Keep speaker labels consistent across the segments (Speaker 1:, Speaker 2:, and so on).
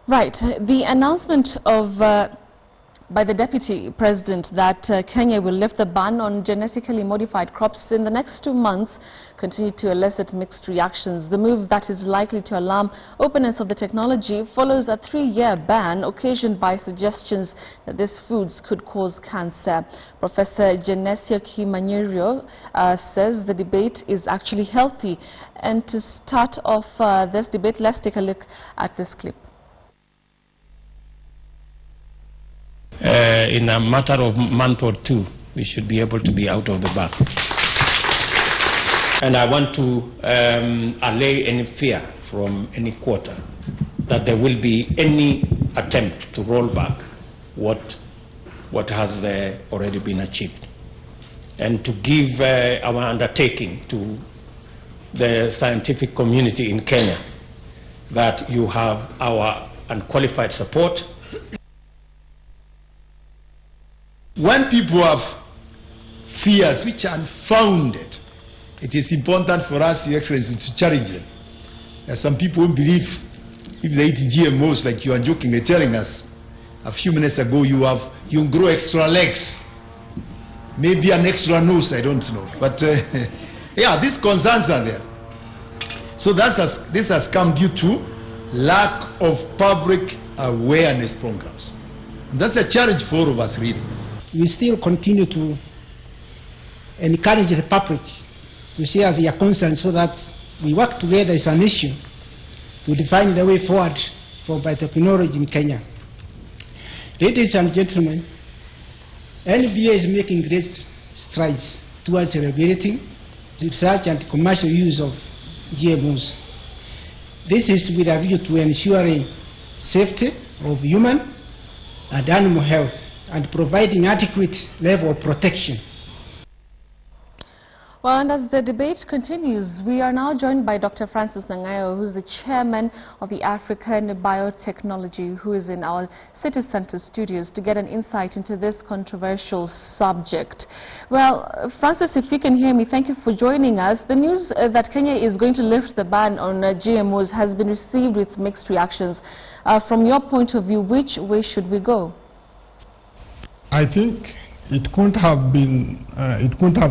Speaker 1: Right. The announcement of by the Deputy President that Kenya will lift the ban on genetically modified crops in the next 2 months continue to elicit mixed reactions. The move that is likely to alarm opponents of the technology follows a 3-year ban occasioned by suggestions that these foods could cause cancer. Professor Genetically says the debate is actually healthy. And to start off this debate, let's take a look at this clip.
Speaker 2: In a matter of a month or two, we should be able to be out of the back. And I want to allay any fear from any quarter that there will be any attempt to roll back what has already been achieved. And to give our undertaking to the scientific community in Kenya that you have our unqualified support.
Speaker 3: When people have fears which are unfounded, it is important for us, Your Excellency, to challenge them. There are some people who believe if they eat GMOs, like you are jokingly telling us a few minutes ago, you grow extra legs, maybe an extra nose, I don't know. But yeah, these concerns are there. So this has come due to lack of public awareness programs. And that's a challenge for all of us, really.
Speaker 4: We still continue to encourage the public to share their concerns so that we work together as a nation to define the way forward for biotechnology in Kenya. Ladies and gentlemen, NBA is making great strides towards regulating the research and commercial use of GMOs. This is with a view to ensuring safety of human and animal health and providing adequate level of protection.
Speaker 1: Well, and as the debate continues, we are now joined by Dr. Francis Nangayo, who is the chairman of the African Biotechnology, who is in our City Center studios to get an insight into this controversial subject. Well, Francis, if you can hear me, thank you for joining us. The news that Kenya is going to lift the ban on GMOs has been received with mixed reactions. From your point of view, which way should we go?
Speaker 5: I think it couldn't have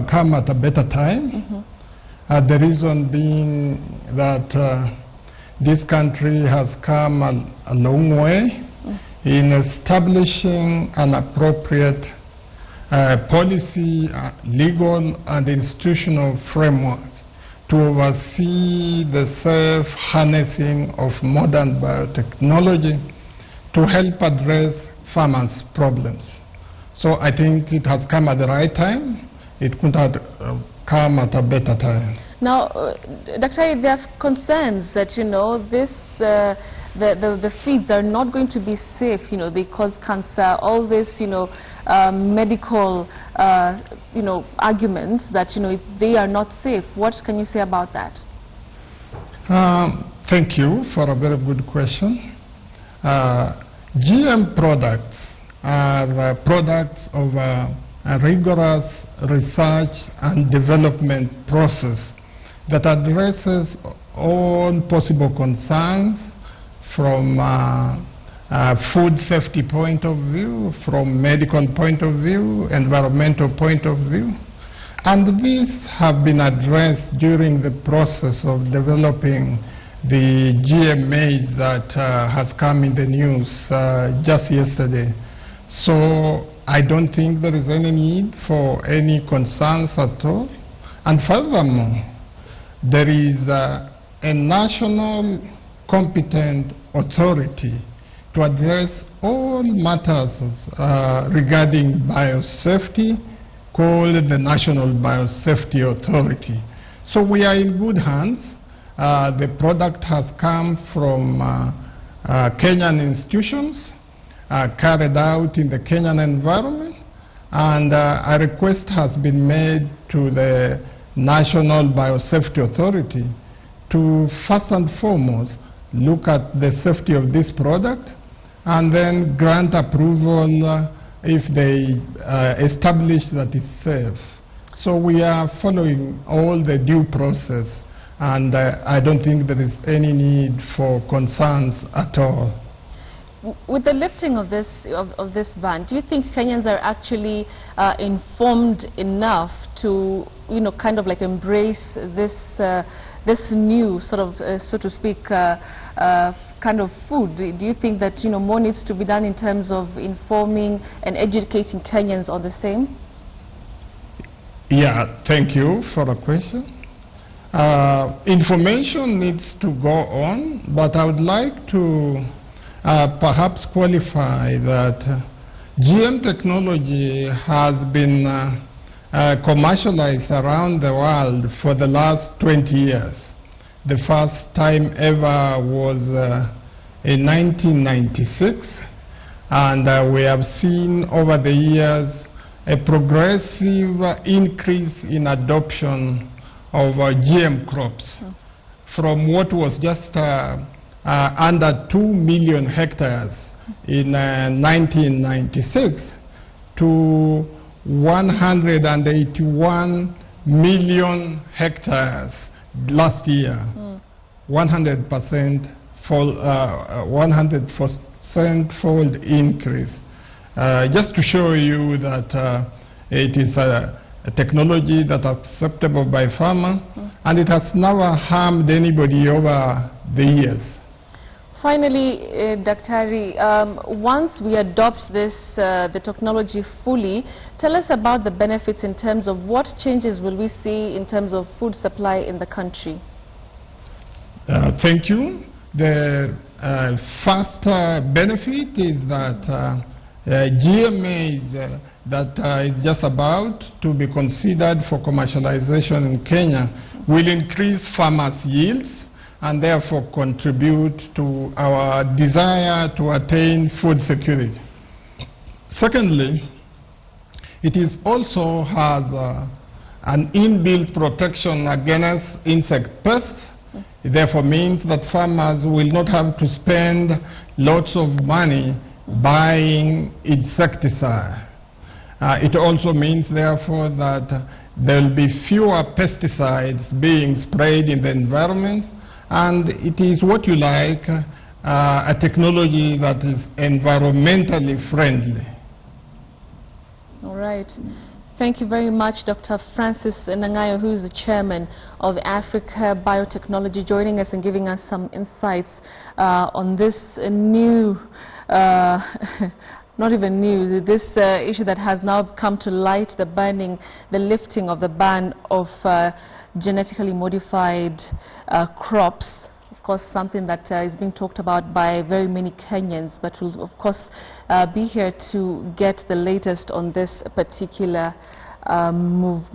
Speaker 5: come at a better time. The reason being that this country has come a long way in establishing an appropriate policy, legal and institutional framework to oversee the safe harnessing of modern biotechnology to help address farmers' problems. So I think it has come at the right time. It could have come at a better time.
Speaker 1: Now, Dr. there are concerns that, you know, this the feeds are not going to be safe. You know, they cause cancer. All this, you know, medical, you know, arguments that, you know, they are not safe. What can you say about that?
Speaker 5: Thank you for a very good question. GM products are products of a rigorous research and development process that addresses all possible concerns from food safety point of view, from medical point of view, environmental point of view. And these have been addressed during the process of developing the GMOs that has come in the news just yesterday. So I don't think there is any need for any concerns at all. And furthermore, there is a national competent authority to address all matters regarding biosafety called the National Biosafety Authority. So we are in good hands. The product has come from Kenyan institutions, carried out in the Kenyan environment, and a request has been made to the National Biosafety Authority to first and foremost look at the safety of this product and then grant approval if they establish that it's safe. So we are following all the due process, and I don't think there is any need for concerns at all.
Speaker 1: With the lifting of this ban, do you think Kenyans are actually informed enough to, kind of like embrace this this new sort of, so to speak, kind of food? Do you think that more needs to be done in terms of informing and educating Kenyans on the same?
Speaker 5: Yeah, thank you for the question. Information needs to go on, but I would like to perhaps qualify that GM technology has been commercialized around the world for the last 20 years. The first time ever was in 1996, and we have seen over the years a progressive increase in adoption of GM crops from what was just under 2 million hectares in 1996 to 181 million hectares last year. 100% fold increase. Just to show you that it is a technology that is acceptable by farmers, and it has never harmed anybody over the years.
Speaker 1: Finally, Dr. once we adopt this, the technology fully, tell us about the benefits in terms of what changes will we see in terms of food supply in the country.
Speaker 5: Thank you. The first benefit is that GMOs that is just about to be considered for commercialization in Kenya will increase farmers' yields and therefore contribute to our desire to attain food security. Secondly, it is also has an inbuilt protection against insect pests. It therefore means that farmers will not have to spend lots of money buying insecticide. It also means therefore that there will be fewer pesticides being sprayed in the environment, and it is what you like, a technology that is environmentally friendly.
Speaker 1: All right. Thank you very much, Dr. Francis Nangayo, who is the chairman of Africa Biotechnology, joining us and giving us some insights on this new, not even new, this issue that has now come to light, the lifting of the ban of genetically modified crops. Of course, something that is being talked about by very many Kenyans, but we'll of course be here to get the latest on this particular movement.